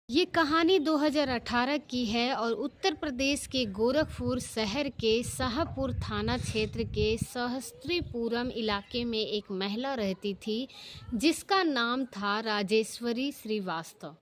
ये कहानी 2018 की है और उत्तर प्रदेश के गोरखपुर शहर के शाहपुर थाना क्षेत्र के सहस्त्रीपुरम इलाके में एक महिला रहती थी जिसका नाम था राजेश्वरी श्रीवास्तव।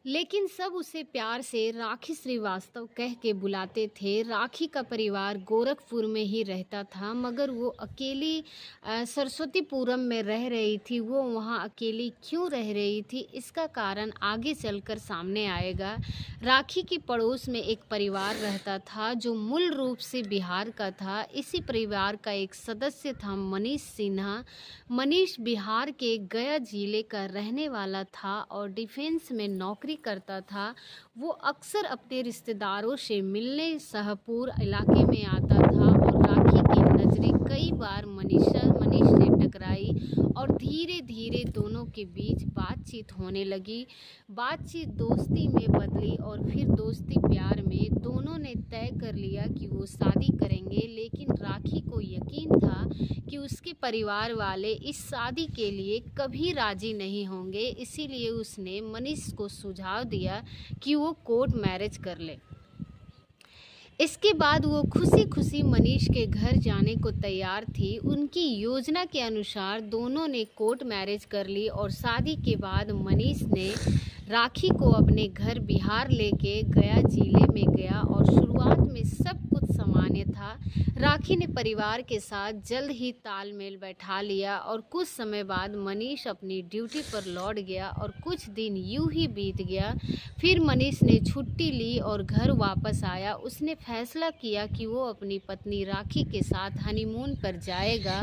लेकिन सब उसे प्यार से राखी श्रीवास्तव कह के बुलाते थे। राखी का परिवार गोरखपुर में ही रहता था, मगर वो अकेली सरस्वतीपुरम में रह रही थी। वो वहाँ अकेली क्यों रह रही थी, इसका कारण आगे चलकर सामने आएगा। राखी की पड़ोस में एक परिवार रहता था जो मूल रूप से बिहार का था। इसी परिवार का एक सदस्य था मनीष सिन्हा। मनीष बिहार के गया जिले का रहने वाला था और डिफेंस में नौकरी करता था। वो अक्सर अपने रिश्तेदारों से मिलने शाहपुर इलाके में आता था और राखी की नज़रें कई बार मनीष से टकराई और धीरे धीरे दोनों के बीच बातचीत होने लगी। बातचीत दोस्ती में बदली और फिर दोस्ती प्यार में। दोनों ने तय कर लिया कि वो शादी करेंगे, लेकिन राखी को यकीन था कि उसके परिवार वाले इस शादी के लिए कभी राजी नहीं होंगे। इसीलिए उसने मनीष को सुझाव दिया कि वो कोर्ट मैरिज कर ले। इसके बाद वो खुशी खुशी मनीष के घर जाने को तैयार थी। उनकी योजना के अनुसार दोनों ने कोर्ट मैरिज कर ली और शादी के बाद मनीष ने राखी को अपने घर बिहार लेके गया जिले में गया और शुरुआत में सब कुछ सामान्य था। राखी ने परिवार के साथ जल्द ही तालमेल बैठा लिया और कुछ समय बाद मनीष अपनी ड्यूटी पर लौट गया और कुछ दिन यूं ही बीत गया। फिर मनीष ने छुट्टी ली और घर वापस आया। उसने फैसला किया कि वो अपनी पत्नी राखी के साथ हनीमून पर जाएगा।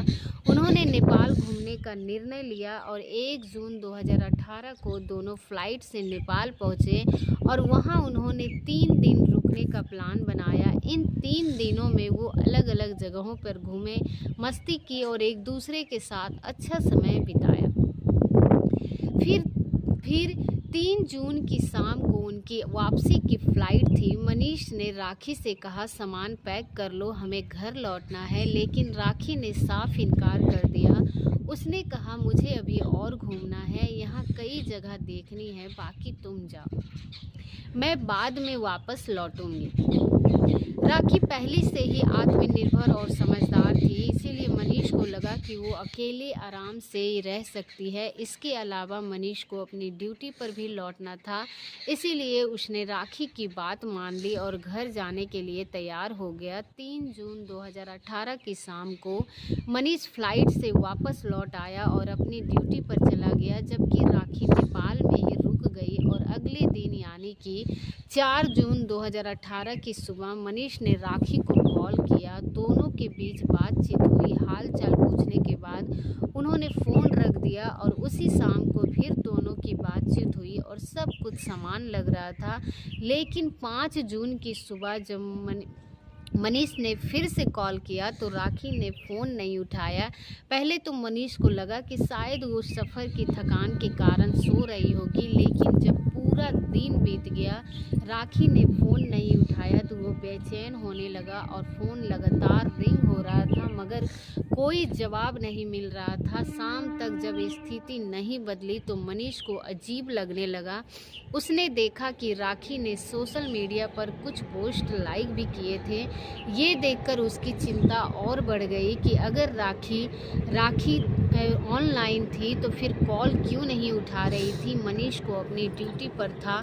उन्होंने नेपाल घूमने का निर्णय लिया और 1 जून 2018 को दोनों फ्लाइट से नेपाल पहुंचे और वहां उन्होंने 3 दिन रुकने का प्लान बनाया। इन 3 दिनों में वो अलग अलग जगहों पर घूमे, मस्ती की और एक दूसरे के साथ अच्छा समय बिताया। फिर 3 जून की शाम को उनकी वापसी की फ़्लाइट थी। मनीष ने राखी से कहा, सामान पैक कर लो, हमें घर लौटना है। लेकिन राखी ने साफ इनकार कर दिया। उसने कहा, मुझे अभी और घूमना है, यहाँ कई जगह देखनी है, बाकी तुम जाओ, मैं बाद में वापस लौटूंगी। राखी पहले से ही आत्मनिर्भर और समझदार थी, इसीलिए मनीष को लगा कि वो अकेले आराम से रह सकती है। इसके अलावा मनीष को अपनी ड्यूटी पर भी लौटना था, इसीलिए उसने राखी की बात मान ली और घर जाने के लिए तैयार हो गया। 3 जून 2018 की शाम को मनीष फ्लाइट से वापस लौट आया और अपनी ड्यूटी पर चला गया, जबकि राखी नेपाल में ही रुक गई। और अगले दिन यानी कि 4 जून 2018 की सुबह मनीष ने राखी को कॉल किया। दोनों के बीच बातचीत हुई। हाल चाल पूछने के बाद उन्होंने फ़ोन रख दिया और उसी शाम को फिर दोनों की बातचीत हुई और सब कुछ समान लग रहा था। लेकिन 5 जून की सुबह जब मनीष ने फिर से कॉल किया तो राखी ने फ़ोन नहीं उठाया। पहले तो मनीष को लगा कि शायद वो सफ़र की थकान के कारण सो रही होगी, लेकिन जब पूरा दिन बीत गया, राखी ने फ़ोन नहीं उठाया तो वो बेचैन होने लगा और फ़ोन लगातार रिंग हो रहा था, मगर कोई जवाब नहीं मिल रहा था। शाम तक जब स्थिति नहीं बदली तो मनीष को अजीब लगने लगा। उसने देखा कि राखी ने सोशल मीडिया पर कुछ पोस्ट लाइक भी किए थे। ये देखकर उसकी चिंता और बढ़ गई कि अगर राखी ऑनलाइन थी तो फिर कॉल क्यों नहीं उठा रही थी। मनीष को अपनी ड्यूटी पर था।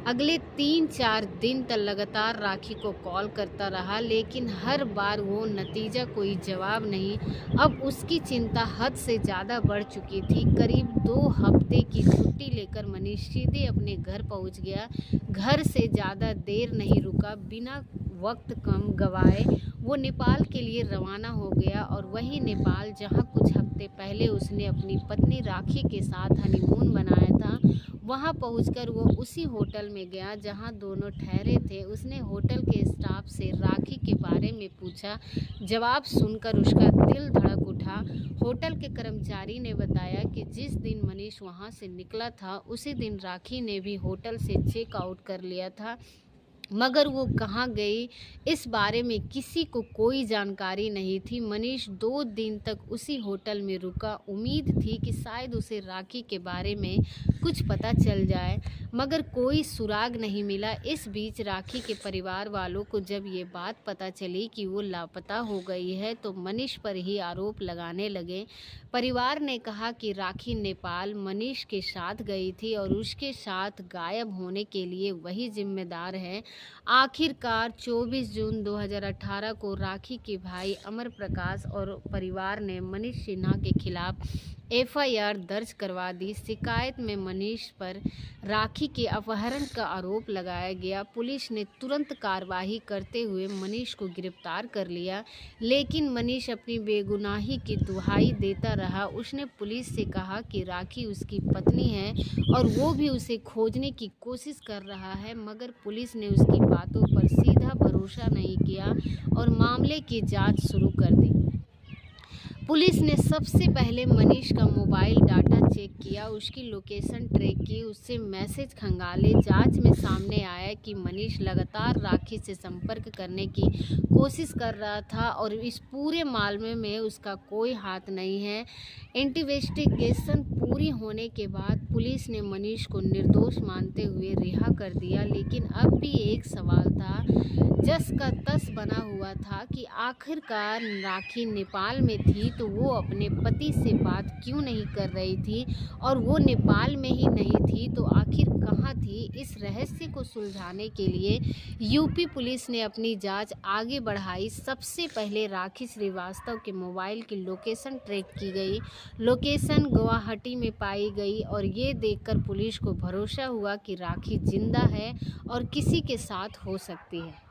अगले 3-4 दिन तक लगातार राखी को कॉल करता रहा, लेकिन हर बार वो नतीजा, कोई जवाब नहीं। अब उसकी चिंता हद से ज़्यादा बढ़ चुकी थी। करीब 2 हफ्ते की छुट्टी लेकर मनीष सीधे अपने घर पहुंच गया। घर से ज़्यादा देर नहीं रुका। बिना वक्त कम गवाए वो नेपाल के लिए रवाना हो गया और वही नेपाल जहां कुछ हफ्ते पहले उसने अपनी पत्नी राखी के साथ हनीमून बनाया था, वहां पहुंचकर वो उसी होटल में गया जहां दोनों ठहरे थे। उसने होटल के स्टाफ से राखी के बारे में पूछा। जवाब सुनकर उसका दिल धड़क उठा। होटल के कर्मचारी ने बताया कि जिस दिन मनीष वहां से निकला था उसी दिन राखी ने भी होटल से चेक आउट कर लिया था, मगर वो कहाँ गई इस बारे में किसी को कोई जानकारी नहीं थी। मनीष 2 दिन तक उसी होटल में रुका। उम्मीद थी कि शायद उसे राखी के बारे में कुछ पता चल जाए, मगर कोई सुराग नहीं मिला। इस बीच राखी के परिवार वालों को जब ये बात पता चली कि वो लापता हो गई है तो मनीष पर ही आरोप लगाने लगे। परिवार ने कहा कि राखी नेपाल मनीष के साथ गई थी और उसके साथ गायब होने के लिए वही जिम्मेदार है। आखिरकार 24 जून 2018 को राखी के भाई अमर प्रकाश और परिवार ने मनीष सिन्हा के खिलाफ एफआईआर दर्ज करवा दी। शिकायत में मनीष पर राखी के अपहरण का आरोप लगाया गया। पुलिस ने तुरंत कार्रवाई करते हुए मनीष को गिरफ्तार कर लिया, लेकिन मनीष अपनी बेगुनाही की दुहाई देता रहा। उसने पुलिस से कहा कि राखी उसकी पत्नी है और वो भी उसे खोजने की कोशिश कर रहा है, मगर पुलिस ने उसकी बातों पर सीधा भरोसा नहीं किया और मामले की जांच शुरू कर दी। पुलिस ने सबसे पहले मनीष का मोबाइल डाटा चेक किया, उसकी लोकेशन ट्रैक की, उससे मैसेज खंगाले। जांच में सामने आया कि मनीष लगातार राखी से संपर्क करने की कोशिश कर रहा था और इस पूरे मामले में उसका कोई हाथ नहीं है। इन्वेस्टिगेशन पूरी होने के बाद पुलिस ने मनीष को निर्दोष मानते हुए रिहा कर दिया, लेकिन अब भी एक सवाल था, जस का तस बना हुआ था कि आखिरकार राखी नेपाल में थी तो वो अपने पति से बात क्यों नहीं कर रही थी, और वो नेपाल में ही नहीं थी तो आखिर कहाँ थी। इस रहस्य को सुलझाने के लिए यूपी पुलिस ने अपनी जांच आगे बढ़ाई। सबसे पहले राखी श्रीवास्तव के मोबाइल की लोकेशन ट्रैक की गई। लोकेशन गुवाहाटी में पाई गई और ये देखकर पुलिस को भरोसा हुआ कि राखी जिंदा है और किसी के साथ हो सकती है।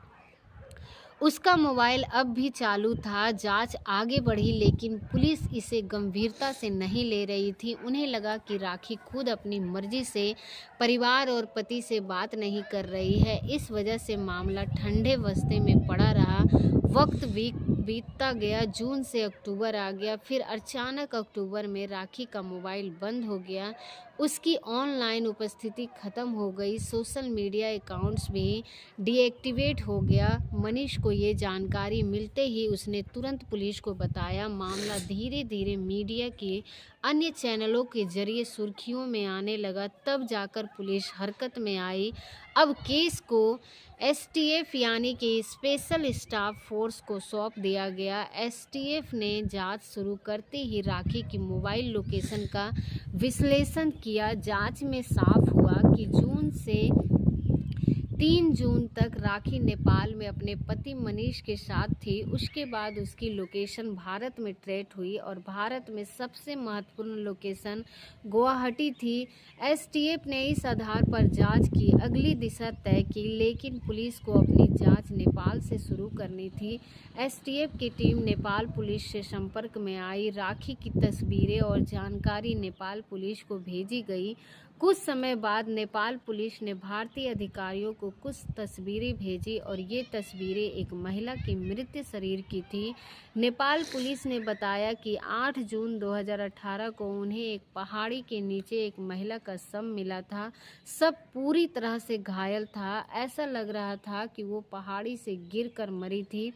उसका मोबाइल अब भी चालू था। जांच आगे बढ़ी, लेकिन पुलिस इसे गंभीरता से नहीं ले रही थी। उन्हें लगा कि राखी खुद अपनी मर्जी से परिवार और पति से बात नहीं कर रही है। इस वजह से मामला ठंडे बस्ते में पड़ा रहा। वक्त बीतता गया, जून से अक्टूबर आ गया, फिर अचानक अक्टूबर में राखी का मोबाइल बंद हो गया। उसकी ऑनलाइन उपस्थिति खत्म हो गई, सोशल मीडिया अकाउंट्स भी डीएक्टिवेट हो गया। मनीष को ये जानकारी मिलते ही उसने तुरंत पुलिस को बताया। मामला धीरे धीरे मीडिया के अन्य चैनलों के जरिए सुर्खियों में आने लगा, तब जाकर पुलिस हरकत में आई। अब केस को एसटीएफ यानी कि स्पेशल स्टाफ फोर्स को सौंप दिया गया। एसटीएफ ने जांच शुरू करते ही राखी की मोबाइल लोकेशन का विश्लेषण किया। जांच में साफ हुआ कि जून से 3 जून तक राखी नेपाल में अपने पति मनीष के साथ थी। उसके बाद उसकी लोकेशन भारत में ट्रेस हुई और भारत में सबसे महत्वपूर्ण लोकेशन गुवाहाटी थी। एसटीएफ ने इस आधार पर जांच की अगली दिशा तय की, लेकिन पुलिस को अपनी जांच नेपाल से शुरू करनी थी। एसटीएफ की टीम नेपाल पुलिस से संपर्क में आई। राखी की तस्वीरें और जानकारी नेपाल पुलिस को भेजी गई। कुछ समय बाद नेपाल पुलिस ने भारतीय अधिकारियों को कुछ तस्वीरें भेजी और ये तस्वीरें एक महिला के मृत शरीर की थी। नेपाल पुलिस ने बताया कि 8 जून 2018 को उन्हें एक पहाड़ी के नीचे एक महिला का शव मिला था। सब पूरी तरह से घायल था, ऐसा लग रहा था कि वो पहाड़ी से गिरकर मरी थी।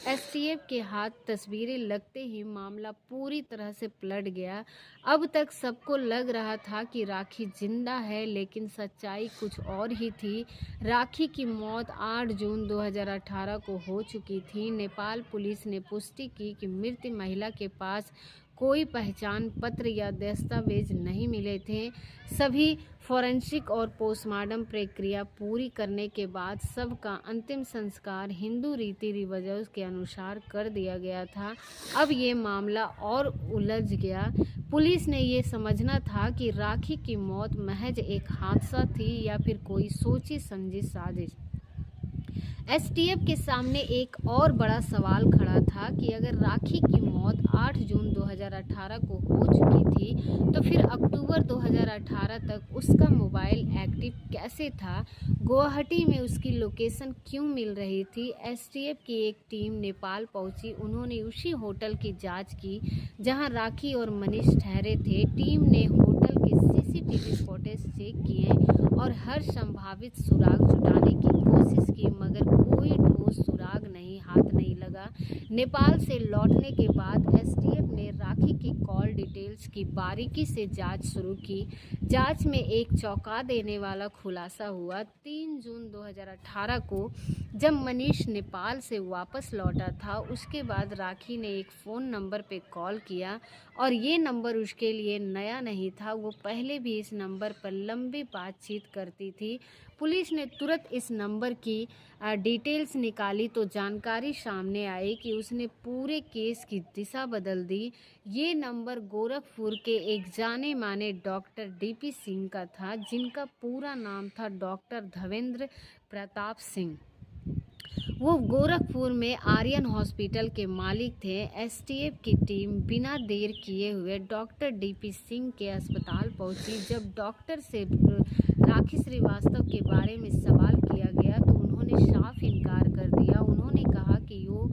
एसटीएफ के हाथ तस्वीरें लगते ही मामला पूरी तरह से पलट गया। अब तक सबको लग रहा था कि राखी जिंदा है, लेकिन सच्चाई कुछ और ही थी। राखी की मौत 8 जून 2018 को हो चुकी थी। नेपाल पुलिस ने पुष्टि की कि मृत महिला के पास कोई पहचान पत्र या दस्तावेज नहीं मिले थे। सभी फॉरेंसिक और पोस्टमार्टम प्रक्रिया पूरी करने के बाद शव का अंतिम संस्कार हिंदू रीति रिवाजों के अनुसार कर दिया गया था। अब ये मामला और उलझ गया। पुलिस ने ये समझना था कि राखी की मौत महज एक हादसा थी या फिर कोई सोची समझी साजिश। एसटीएफ के सामने एक और बड़ा सवाल खड़ा था कि अगर राखी की मौत 8 जून 2018 को हो चुकी थी तो फिर अक्टूबर 2018 तक उसका मोबाइल एक्टिव कैसे था? गुवाहाटी में उसकी लोकेशन क्यों मिल रही थी? एसटीएफ की एक टीम नेपाल पहुंची। उन्होंने उसी होटल की जांच की जहां राखी और मनीष ठहरे थे। टीम ने होटल के सीसीटीवी फुटेज चेक किए और हर संभावित सुराग जुटाने की कोशिश की, मगर कोई ठोस सुराग दाग नहीं, हाथ नहीं लगा। नेपाल से लौटने के बाद एसटीएफ ने राखी की कॉल डिटेल्स की बारीकी से जांच शुरू की। जांच में एक चौंका देने वाला खुलासा हुआ। 3 जून 2018 को जब मनीष नेपाल से वापस लौटा था, उसके बाद राखी ने एक फ़ोन नंबर पे कॉल किया और ये नंबर उसके लिए नया नहीं था। वो पहले भी इस नंबर पर लंबी बातचीत करती थी। पुलिस ने तुरंत इस नंबर की डिटेल्स निकाली तो जानकारी सामने आई कि उसने पूरे केस की दिशा बदल दी। ये नंबर गोरखपुर के एक जाने माने डॉक्टर डीपी सिंह का था, जिनका पूरा नाम था डॉक्टर धवेंद्र प्रताप सिंह। वो गोरखपुर में आर्यन हॉस्पिटल के मालिक थे। एसटीएफ की टीम बिना देर किए हुए डॉक्टर डीपी सिंह के अस्पताल पहुंची। जब डॉक्टर से राखी श्रीवास्तव के बारे में सवाल किया गया तो उन्होंने साफ इनकार कर दिया। उन्होंने कहा कि वो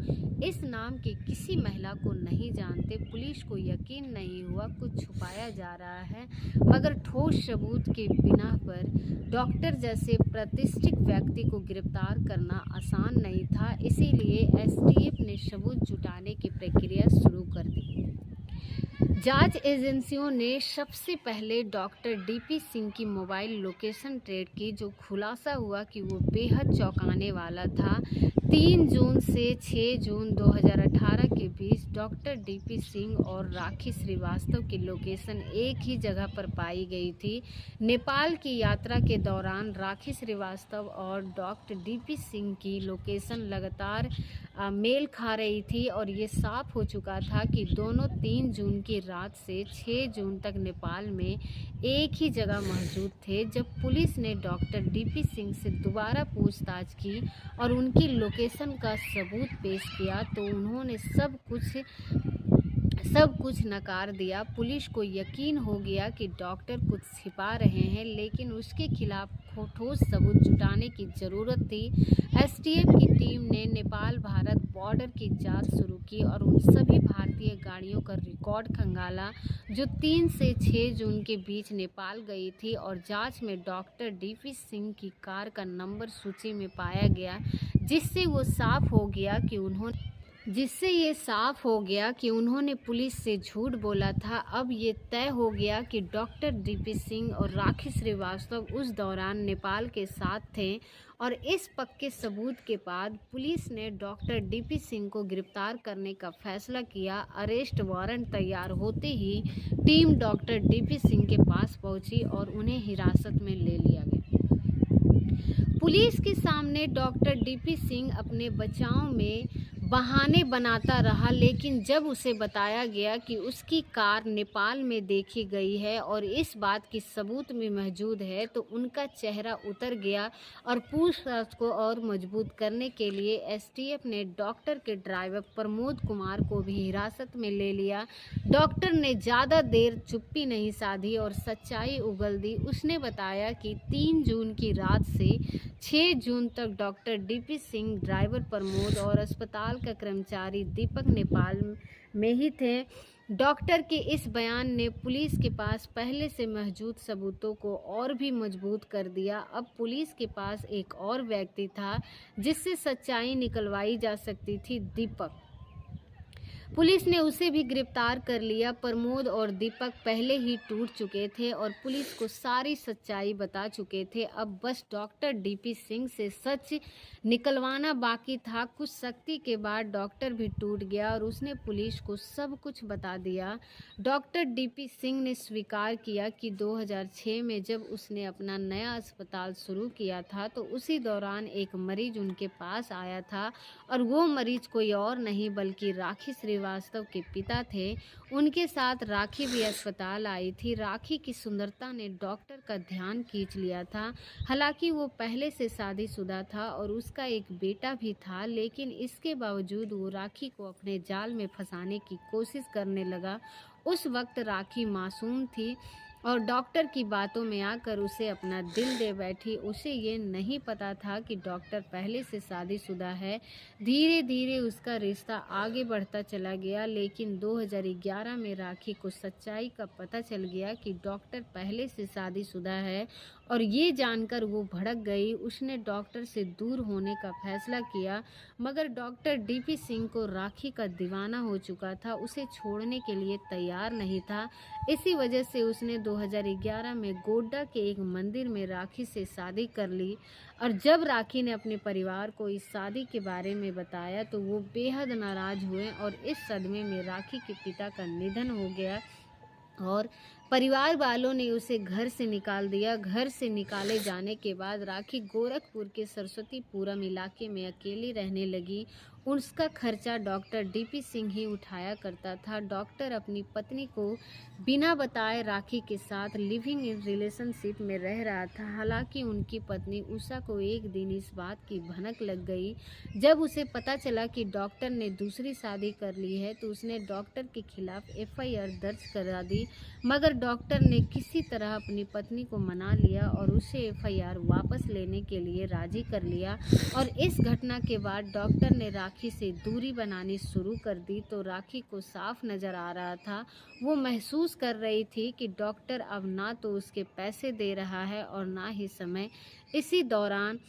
इस नाम की किसी महिला को नहीं जानते। पुलिस को यकीन नहीं हुआ, कुछ छुपाया जा रहा है, मगर ठोस सबूत के बिना पर डॉक्टर जैसे प्रतिष्ठित व्यक्ति को गिरफ्तार करना आसान नहीं था। इसीलिए एसटीएफ ने सबूत जुटाने की प्रक्रिया शुरू कर दी। जांच एजेंसियों ने सबसे पहले डॉक्टर डीपी सिंह की मोबाइल लोकेशन ट्रेस की, जो खुलासा हुआ कि वो बेहद चौंकाने वाला था। 3 जून से 6 जून 2018 के बीच डॉक्टर डीपी सिंह और राखी श्रीवास्तव की लोकेशन एक ही जगह पर पाई गई थी। नेपाल की यात्रा के दौरान राखी श्रीवास्तव और डॉक्टर डीपी सिंह की लोकेशन लगातार मेल खा रही थी और ये साफ हो चुका था कि दोनों 3 जून की रात से 6 जून तक नेपाल में एक ही जगह मौजूद थे। जब पुलिस ने डॉक्टर डीपी सिंह से दोबारा पूछताछ की और उनकी लोकेशन का सबूत पेश किया तो उन्होंने सब कुछ नकार दिया। पुलिस को यकीन हो गया कि डॉक्टर कुछ छिपा रहे हैं, लेकिन उसके खिलाफ ठोस सबूत जुटाने की जरूरत थी। एसटीएफ की टीम ने नेपाल भारत बॉर्डर की जांच शुरू की और उन सभी भारतीय गाड़ियों का रिकॉर्ड खंगाला जो 3 से 6 जून के बीच नेपाल गई थी और जांच में डॉक्टर डीपी सिंह की कार का नंबर सूची में पाया गया, जिससे ये साफ हो गया कि उन्होंने पुलिस से झूठ बोला था। अब ये तय हो गया कि डॉक्टर डीपी सिंह और राखी श्रीवास्तव उस दौरान नेपाल के साथ थे और इस पक्के सबूत के बाद पुलिस ने डॉक्टर डीपी सिंह को गिरफ्तार करने का फैसला किया। अरेस्ट वारंट तैयार होते ही टीम डॉक्टर डीपी सिंह के पास पहुंची और उन्हें हिरासत में ले लिया गया। पुलिस के सामने डॉक्टर डीपी सिंह अपने बचाव में बहाने बनाता रहा, लेकिन जब उसे बताया गया कि उसकी कार नेपाल में देखी गई है और इस बात की सबूत में मौजूद है तो उनका चेहरा उतर गया और पूछताछ को और मजबूत करने के लिए एसटीएफ ने डॉक्टर के ड्राइवर प्रमोद कुमार को भी हिरासत में ले लिया। डॉक्टर ने ज़्यादा देर चुप्पी नहीं साधी और सच्चाई उगल दी। उसने बताया कि 3 जून की रात से 6 जून तक doctor DP Singh, driver Pramod और अस्पताल का कर्मचारी दीपक नेपाल में ही थे। डॉक्टर के इस बयान ने पुलिस के पास पहले से मौजूद सबूतों को और भी मजबूत कर दिया। अब पुलिस के पास एक और व्यक्ति था जिससे सच्चाई निकलवाई जा सकती थी, दीपक। पुलिस ने उसे भी गिरफ्तार कर लिया। प्रमोद और दीपक पहले ही टूट चुके थे और पुलिस को सारी सच्चाई बता चुके थे। अब बस डॉक्टर डीपी सिंह से सच निकलवाना बाकी था। कुछ सख्ती के बाद डॉक्टर भी टूट गया और उसने पुलिस को सब कुछ बता दिया। डॉक्टर डीपी सिंह ने स्वीकार किया कि 2006 में जब उसने अपना नया अस्पताल शुरू किया था तो उसी दौरान एक मरीज उनके पास आया था और वो मरीज कोई और नहीं बल्कि राखी श्रीवास्तव के पिता थे। उनके साथ राखी भी अस्पताल आई थी। राखी की सुंदरता ने डॉक्टर का ध्यान खींच लिया था। हालांकि वो पहले से शादीशुदा था और उसका एक बेटा भी था, लेकिन इसके बावजूद वो राखी को अपने जाल में फंसाने की कोशिश करने लगा। उस वक्त राखी मासूम थी और डॉक्टर की बातों में आकर उसे अपना दिल दे बैठी। उसे ये नहीं पता था कि डॉक्टर पहले से शादीशुदा है। धीरे धीरे उसका रिश्ता आगे बढ़ता चला गया, लेकिन 2011 में राखी को सच्चाई का पता चल गया कि डॉक्टर पहले से शादीशुदा है और ये जानकर वो भड़क गई। उसने डॉक्टर से दूर होने का फैसला किया, मगर डॉक्टर डीपी सिंह को राखी का दीवाना हो चुका था, उसे छोड़ने के लिए तैयार नहीं था। इसी वजह से उसने 2011 में गोड्डा के एक मंदिर में राखी से शादी कर ली। और जब राखी ने अपने परिवार को इस शादी के बारे में बताया तो वो बेहद नाराज हुए और इस सदमे में राखी के पिता का निधन हो गया और परिवार वालों ने उसे घर से निकाल दिया। घर से निकाले जाने के बाद राखी गोरखपुर के सरस्वतीपुरम इलाके में अकेली रहने लगी। उसका खर्चा डॉक्टर डीपी सिंह ही उठाया करता था। डॉक्टर अपनी पत्नी को बिना बताए राखी के साथ लिविंग इन रिलेशनशिप में रह रहा था। हालांकि उनकी पत्नी उषा को एक दिन इस बात की भनक लग गई। जब उसे पता चला कि डॉक्टर ने दूसरी शादी कर ली है तो उसने डॉक्टर के खिलाफ एफआईआर दर्ज करा दी, मगर डॉक्टर ने किसी तरह अपनी पत्नी को मना लिया और उसे एफआईआर वापस लेने के लिए राजी कर लिया। और इस घटना के बाद डॉक्टर ने राखी से दूरी बनानी शुरू कर दी। तो राखी को साफ नज़र आ रहा था, वो महसूस कर रही थी कि डॉक्टर अब ना तो उसके पैसे दे रहा है और ना ही समय। इसी दौरान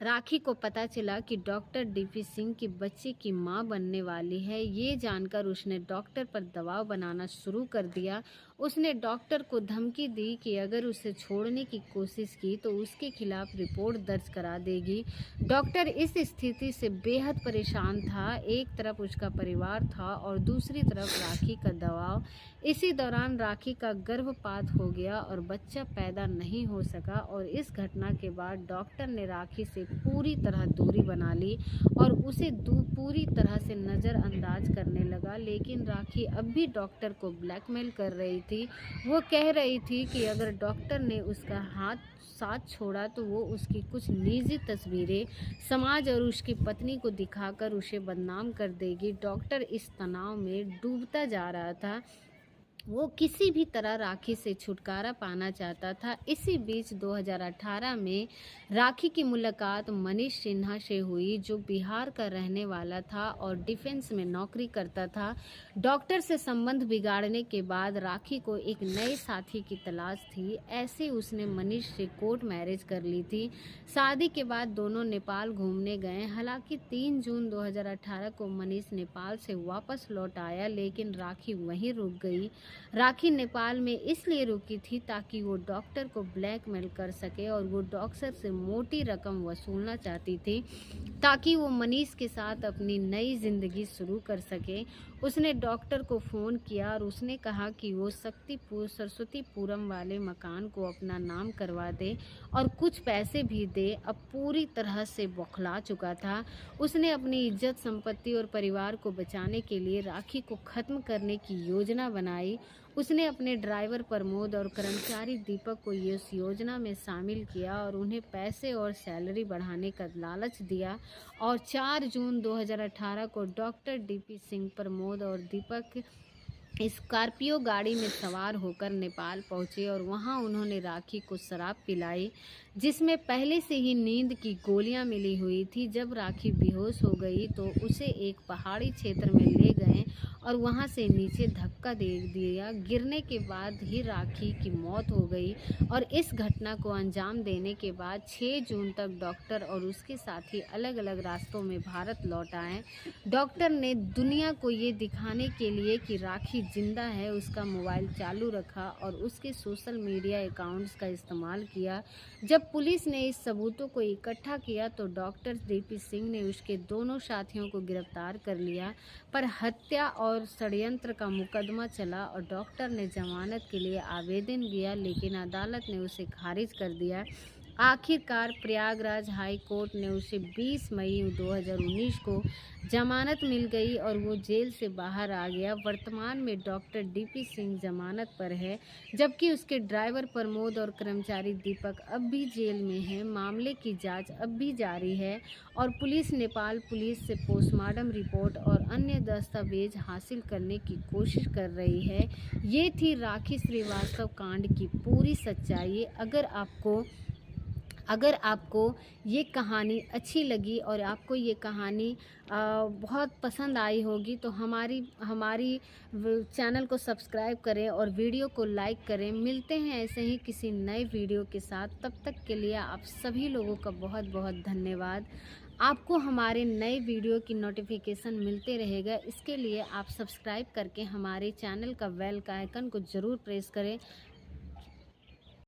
राखी को पता चला कि डॉक्टर डीपी सिंह की बच्ची की मां बनने वाली है। ये जानकर उसने डॉक्टर पर दबाव बनाना शुरू कर दिया। उसने डॉक्टर को धमकी दी कि अगर उसे छोड़ने की कोशिश की तो उसके खिलाफ रिपोर्ट दर्ज करा देगी। डॉक्टर इस स्थिति से बेहद परेशान था। एक तरफ उसका परिवार था और दूसरी तरफ राखी का दबाव। इसी दौरान राखी का गर्भपात हो गया और बच्चा पैदा नहीं हो सका। और इस घटना के बाद डॉक्टर ने राखी से पूरी तरह दूरी बना ली और उसे पूरी तरह से नज़रअंदाज करने लगा। लेकिन राखी अब भी डॉक्टर को ब्लैकमेल कर रही थी। वो कह रही थी कि अगर डॉक्टर ने उसका साथ छोड़ा तो वो उसकी कुछ निजी तस्वीरें समाज और उसकी पत्नी को दिखाकर उसे बदनाम कर देगी। डॉक्टर इस तनाव में डूबता जा रहा था। वो किसी भी तरह राखी से छुटकारा पाना चाहता था। इसी बीच 2018 में राखी की मुलाकात मनीष सिन्हा से हुई, जो बिहार का रहने वाला था और डिफेंस में नौकरी करता था। डॉक्टर से संबंध बिगाड़ने के बाद राखी को एक नए साथी की तलाश थी। ऐसे उसने मनीष से कोर्ट मैरिज कर ली थी। शादी के बाद दोनों नेपाल घूमने गए। हालांकि 3 जून 2018 को मनीष नेपाल से वापस लौट आया, लेकिन राखी वहीं रुक गई। राखी नेपाल में इसलिए रुकी थी ताकि वो डॉक्टर को ब्लैकमेल कर सके और वो डॉक्टर से मोटी रकम वसूलना चाहती थी ताकि वो मनीष के साथ अपनी नई जिंदगी शुरू कर सके। उसने डॉक्टर को फ़ोन किया और उसने कहा कि वो सरस्वतीपुरम वाले मकान को अपना नाम करवा दे और कुछ पैसे भी दे। अब पूरी तरह से बौखला चुका था। उसने अपनी इज्जत, संपत्ति और परिवार को बचाने के लिए राखी को ख़त्म करने की योजना बनाई। उसने अपने ड्राइवर प्रमोद और कर्मचारी दीपक को इस योजना में शामिल किया और उन्हें पैसे और सैलरी बढ़ाने का लालच दिया। और 4 जून 2018 को डॉक्टर डीपी सिंह, प्रमोद और दीपक स्कॉर्पियो गाड़ी में सवार होकर नेपाल पहुंचे और वहां उन्होंने राखी को शराब पिलाई, जिसमें पहले से ही नींद की गोलियां मिली हुई थी। जब राखी बेहोश हो गई तो उसे एक पहाड़ी क्षेत्र में ले गए और वहां से नीचे धक्का दे दिया। गिरने के बाद ही राखी की मौत हो गई। और इस घटना को अंजाम देने के बाद 6 जून तक डॉक्टर और उसके साथी अलग अलग रास्तों में भारत लौट आए। डॉक्टर ने दुनिया को ये दिखाने के लिए कि राखी जिंदा है उसका मोबाइल चालू रखा और उसके सोशल मीडिया अकाउंट्स का इस्तेमाल किया। जब पुलिस ने इस सबूतों को इकट्ठा किया तो डॉक्टर डीपी सिंह ने उसके दोनों साथियों को गिरफ्तार कर लिया, पर हत्या और षड्यंत्र का मुकदमा चला और डॉक्टर ने जमानत के लिए आवेदन किया, लेकिन अदालत ने उसे खारिज कर दिया। आखिरकार प्रयागराज हाई कोर्ट ने उसे 20 मई 2019 को जमानत मिल गई और वो जेल से बाहर आ गया। वर्तमान में डॉक्टर डीपी सिंह जमानत पर है, जबकि उसके ड्राइवर प्रमोद और कर्मचारी दीपक अब भी जेल में हैं। मामले की जांच अब भी जारी है और पुलिस नेपाल पुलिस से पोस्टमार्टम रिपोर्ट और अन्य दस्तावेज हासिल करने की कोशिश कर रही है। ये थी राखी श्रीवास्तव कांड की पूरी सच्चाई। अगर आपको अगर आपको ये कहानी अच्छी लगी और आपको ये कहानी बहुत पसंद आई होगी तो हमारी चैनल को सब्सक्राइब करें और वीडियो को लाइक करें। मिलते हैं ऐसे ही किसी नए वीडियो के साथ। तब तक के लिए आप सभी लोगों का बहुत बहुत धन्यवाद। आपको हमारे नए वीडियो की नोटिफिकेशन मिलते रहेगा, इसके लिए आप सब्सक्राइब करके हमारे चैनल का बेल का आइकन को ज़रूर प्रेस करें